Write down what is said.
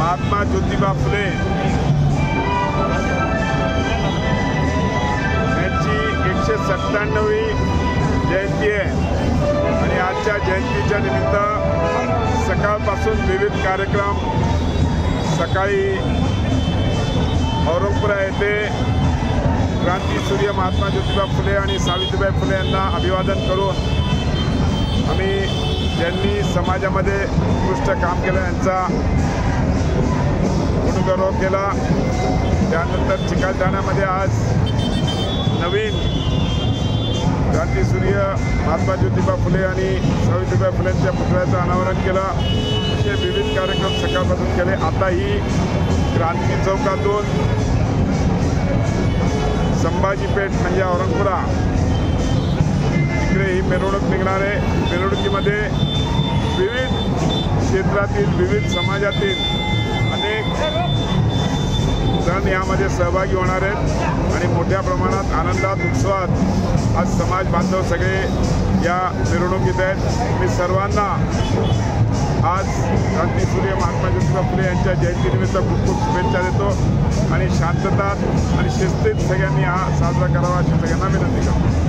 महात्मा ज्योतिबा फुले यांची 197वी जयंती आहे आणि आजच्या जयंतीच्या निमित्त सकाळपासून विविध कार्यक्रम सकाळी औरंगपुरा येथे क्रांतीसूर्य महात्मा ज्योतिबा फुले आणि सावित्रीबाई फुले यांना अभिवादन करून आम्ही ज्यांनी समाजामध्ये उत्कृष्ट काम केलं यांचा गुणगौरव केला। त्यानंतर चिकलठाण्यामध्ये आज नवीन क्रांतीसूर्य महात्मा ज्योतिबा फुले आणि सावित्रीबाई फुलेंच्या पुतळ्याचं अनावरण केलं। असे विविध कार्यक्रम सकाळपासून केले। आताही क्रांती चौकातून संभाजी पेठ म्हणजे औरंगपुरा तिकडे ही मिरवणूक निघणार आहे। मिरवणुकीमध्ये विविध क्षेत्रातील विविध समाजातील अनेक जण यामध्ये सहभागी होणार आहेत आणि मोठ्या प्रमाणात आनंदात उत्सवात आज समाज बांधव सगळे या मिरवणुकीत आहेत। मी सर्वांना आज क्रांतीसूर्य महात्मा ज्योतिबा फुले यांच्या जयंतीनिमित्त खूप खूप शुभेच्छा देतो आणि शांतता आणि शिस्तीत सगळ्यांनी हा साजरा करावा अशी सगळ्यांना विनंती करतो।